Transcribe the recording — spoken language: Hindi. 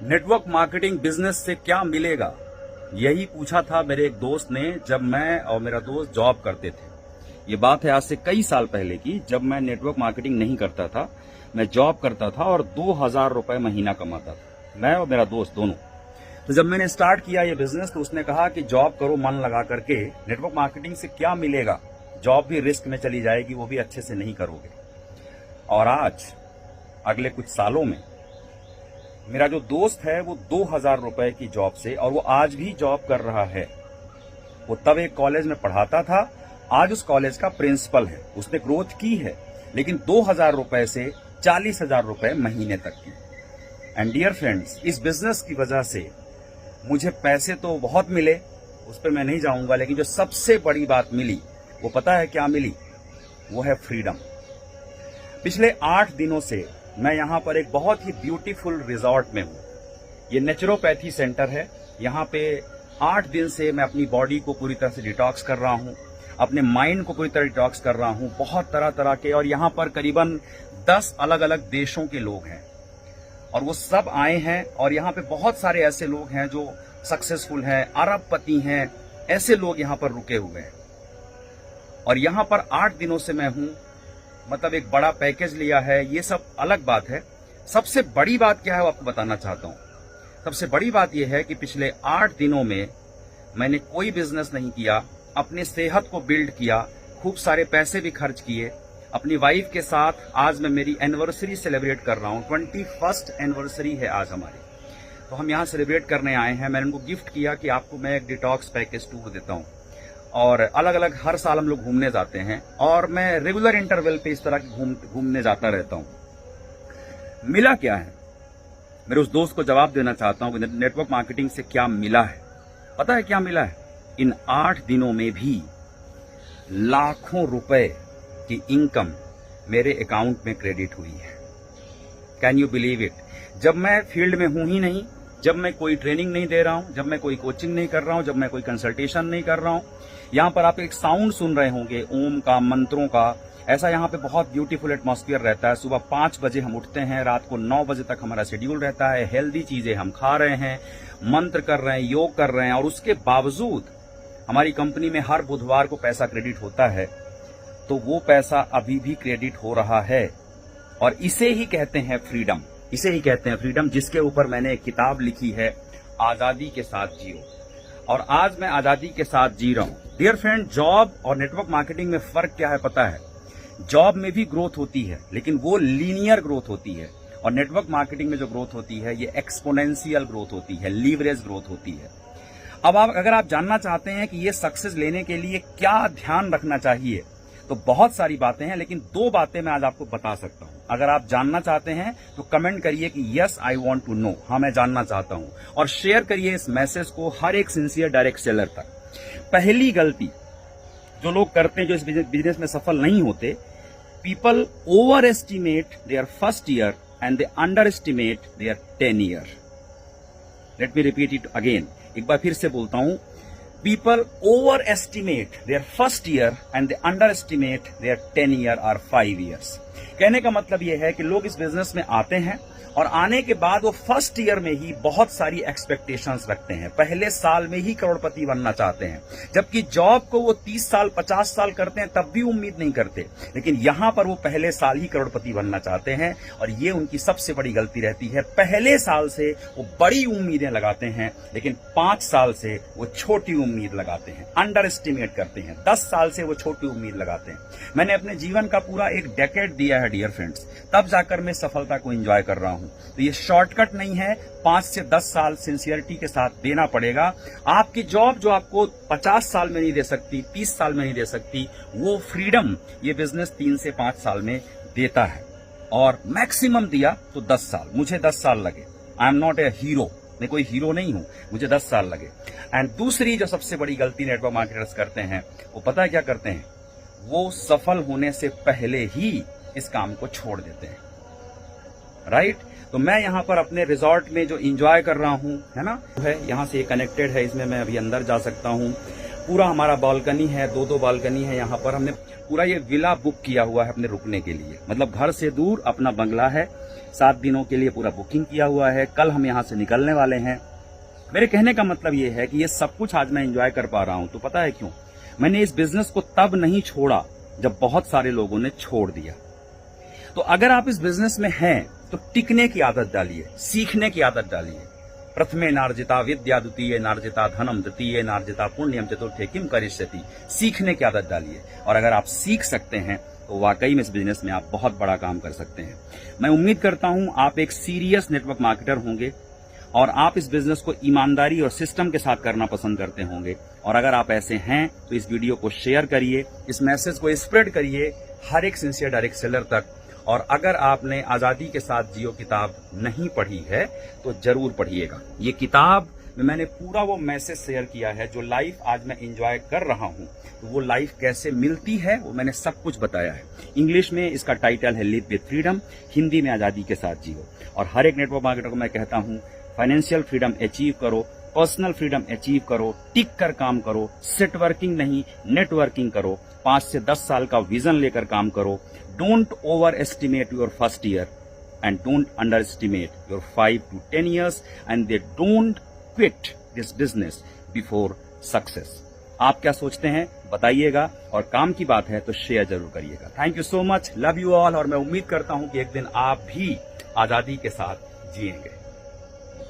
नेटवर्क मार्केटिंग बिजनेस से क्या मिलेगा, यही पूछा था मेरे एक दोस्त ने जब मैं और मेरा दोस्त जॉब करते थे। ये बात है आज से कई साल पहले की, जब मैं नेटवर्क मार्केटिंग नहीं करता था, मैं जॉब करता था और 2000 रुपए महीना कमाता था, मैं और मेरा दोस्त दोनों। तो जब मैंने स्टार्ट किया ये बिजनेस तो उसने कहा कि जॉब करो मन लगा करके, नेटवर्क मार्केटिंग से क्या मिलेगा, जॉब भी रिस्क में चली जाएगी, वो भी अच्छे से नहीं करोगे। और आज अगले कुछ सालों में मेरा जो दोस्त है वो 2000 रुपए की जॉब से, और वो आज भी जॉब कर रहा है। वो तब एक कॉलेज में पढ़ाता था, आज उस कॉलेज का प्रिंसिपल है। उसने ग्रोथ की है, लेकिन 2000 रुपए से 40,000 रुपए महीने तक की। एंड डियर फ्रेंड्स, इस बिजनेस की वजह से मुझे पैसे तो बहुत मिले, उस पर मैं नहीं जाऊंगा, लेकिन जो सबसे बड़ी बात मिली वो पता है क्या मिली? वो है फ्रीडम। पिछले 8 दिनों से मैं यहाँ पर एक बहुत ही ब्यूटीफुल रिजॉर्ट में हूँ। ये नेचुरोपैथी सेंटर है। यहाँ पे 8 दिन से मैं अपनी बॉडी को पूरी तरह से डिटॉक्स कर रहा हूँ, अपने माइंड को पूरी तरह डिटॉक्स कर रहा हूँ, बहुत तरह तरह के। और यहाँ पर करीबन 10 अलग अलग देशों के लोग हैं और वो सब आए हैं। और यहाँ पे बहुत सारे ऐसे लोग हैं जो सक्सेसफुल हैं, अरबपति हैं, ऐसे लोग यहाँ पर रुके हुए हैं। और यहाँ पर 8 दिनों से मैं हूँ, मतलब एक बड़ा पैकेज लिया है, ये सब अलग बात है। सबसे बड़ी बात क्या है वो आपको बताना चाहता हूँ। सबसे बड़ी बात यह है कि पिछले 8 दिनों में मैंने कोई बिजनेस नहीं किया, अपनी सेहत को बिल्ड किया, खूब सारे पैसे भी खर्च किए। अपनी वाइफ के साथ आज मैं मेरी एनिवर्सरी सेलिब्रेट कर रहा हूँ, 21st एनिवर्सरी है आज हमारी। तो हम यहाँ सेलिब्रेट करने आए हैं। मैंने उनको गिफ्ट किया कि आपको मैं एक डिटॉक्स पैकेज टूर देता हूँ, और अलग अलग हर साल हम लोग घूमने जाते हैं, और मैं रेगुलर इंटरवल पे इस तरह की घूमने जाता रहता हूं। मिला क्या है? मेरे उस दोस्त को जवाब देना चाहता हूं कि नेटवर्क मार्केटिंग से क्या मिला है। पता है क्या मिला है? इन 8 दिनों में भी लाखों रुपए की इनकम मेरे अकाउंट में क्रेडिट हुई है। Can you believe it? जब मैं फील्ड में हूं ही नहीं, जब मैं कोई ट्रेनिंग नहीं दे रहा हूं, जब मैं कोई कोचिंग नहीं कर रहा हूं, जब मैं कोई कंसल्टेशन नहीं कर रहा हूं, यहाँ पर आप एक साउंड सुन रहे होंगे ओम का, मंत्रों का। ऐसा यहाँ पे बहुत ब्यूटीफुल एटमॉस्फेयर रहता है। सुबह 5 बजे हम उठते हैं, रात को 9 बजे तक हमारा शेड्यूल रहता है। हेल्दी चीजें हम खा रहे हैं, मंत्र कर रहे हैं, योग कर रहे हैं, और उसके बावजूद हमारी कंपनी में हर बुधवार को पैसा क्रेडिट होता है। तो वो पैसा अभी भी क्रेडिट हो रहा है, और इसे ही कहते हैं फ्रीडम। इसे ही कहते हैं फ्रीडम, जिसके ऊपर मैंने एक किताब लिखी है, आजादी के साथ जियो। और आज मैं आजादी के साथ जी रहा हूं। डियर फ्रेंड, जॉब और नेटवर्क मार्केटिंग में फर्क क्या है पता है? जॉब में भी ग्रोथ होती है, लेकिन वो लीनियर ग्रोथ होती है, और नेटवर्क मार्केटिंग में जो ग्रोथ होती है ये एक्सपोनेंशियल ग्रोथ होती है, लीवरेज ग्रोथ होती है। अब अगर आप जानना चाहते हैं कि ये सक्सेस लेने के लिए क्या ध्यान रखना चाहिए, तो बहुत सारी बातें हैं, लेकिन 2 बातें मैं आज आपको बता सकता हूं। अगर आप जानना चाहते हैं तो कमेंट करिए कि yes I want to know, हाँ मैं जानना चाहता हूं, और शेयर करिए इस मैसेज को हर एक सिंसियर डायरेक्ट सेलर तक। पहली गलती जो लोग करते हैं, जो इस बिजनेस में सफल नहीं होते, people overestimate their first year and they underestimate their 10 year. Let me repeat it again, एक बार फिर से बोलता हूं। People overestimate their first year and they underestimate their 10 year or 5 years. कहने का मतलब यह है कि लोग इस बिजनेस में आते हैं और आने के बाद वो फर्स्ट ईयर में ही बहुत सारी एक्सपेक्टेशंस रखते हैं, पहले साल में ही करोड़पति बनना चाहते हैं, जबकि जॉब को वो 30 साल 50 साल करते हैं तब भी उम्मीद नहीं करते। लेकिन यहां पर वो पहले साल ही करोड़पति बनना चाहते हैं, और ये उनकी सबसे बड़ी गलती रहती है। पहले साल से वो बड़ी उम्मीदें लगाते हैं, लेकिन 5 साल से वो छोटी उम्मीद लगाते हैं, अंडर एस्टिमेट करते हैं। 10 साल से वो छोटी उम्मीद लगाते हैं। मैंने अपने जीवन का पूरा एक डेकेड दिया है डियर फ्रेंड्स, तब जाकर मैं सफलता को एंजॉय कर रहा हूं। तो ये शॉर्टकट नहीं है, 5 से 10 साल सिंसियरिटी के साथ देना पड़ेगा। आपकी जॉब जो आपको 50 साल में नहीं दे सकती, 30 साल में नहीं दे सकती, वो फ्रीडम ये बिजनेस 3 से 5 साल में देता है। और मैक्सिमम दिया तो 10 साल, मुझे 10 साल लगे। I am not a hero, मैं कोई हीरो नहीं हूं, मुझे 10 साल लगे। एंड दूसरी जो सबसे बड़ी गलती नेटवर्क मार्केटर्स करते हैं, वो पता है क्या करते हैं? वो सफल होने से पहले ही इस काम को छोड़ देते हैं, राइट? तो मैं यहाँ पर अपने रिजॉर्ट में जो एंजॉय कर रहा हूँ, है ना, है यहाँ से कनेक्टेड है, इसमें मैं अभी अंदर जा सकता हूँ। पूरा हमारा बालकनी है, दो बालकनी है यहाँ पर। हमने पूरा ये विला बुक किया हुआ है अपने रुकने के लिए, मतलब घर से दूर अपना बंगला है। 7 दिनों के लिए पूरा बुकिंग किया हुआ है। कल हम यहाँ से निकलने वाले हैं। मेरे कहने का मतलब ये है कि ये सब कुछ आज मैं एंजॉय कर पा रहा हूँ। तो पता है क्यों? मैंने इस बिजनेस को तब नहीं छोड़ा जब बहुत सारे लोगों ने छोड़ दिया। तो अगर आप इस बिजनेस में हैं तो टिकने की आदत डालिए, सीखने की आदत डालिए। प्रथमे नार्जिता विद्या, द्वितीय नार्जिता धनम, तृतीय नार्जिता पुण्यम, चतुर्थे किम करिष्यति। सीखने की आदत डालिए, और अगर आप सीख सकते हैं तो वाकई में इस बिजनेस में आप बहुत बड़ा काम कर सकते हैं। मैं उम्मीद करता हूं आप एक सीरियस नेटवर्क मार्केटर होंगे और आप इस बिजनेस को ईमानदारी और सिस्टम के साथ करना पसंद करते होंगे। और अगर आप ऐसे हैं तो इस वीडियो को शेयर करिए, इस मैसेज को स्प्रेड करिए हर एक सिंसियर डायरेक्ट सेलर तक। और अगर आपने आजादी के साथ जियो किताब नहीं पढ़ी है तो जरूर पढ़िएगा। ये किताब में मैंने पूरा वो मैसेज शेयर किया है जो लाइफ आज मैं एंजॉय कर रहा हूं, तो वो लाइफ कैसे मिलती है वो मैंने सब कुछ बताया है। इंग्लिश में इसका टाइटल है लिव विद फ्रीडम, हिंदी में आजादी के साथ जियो। और हर एक नेटवर्क मार्केटर को मैं कहता हूं, फाइनेंशियल फ्रीडम अचीव करो, पर्सनल फ्रीडम अचीव करो, टिक कर काम करो, सेटवर्किंग नहीं नेटवर्किंग करो, 5 से 10 साल का विजन लेकर काम करो। Don't over estimate your first year and don't under estimate your 5 to 10 years, and they don't quit this business before success. आप क्या सोचते हैं बताइएगा, और काम की बात है तो शेयर जरूर करिएगा। Thank you so much, love you all. और मैं उम्मीद करता हूं कि एक दिन आप भी आजादी के साथ जिएंगे।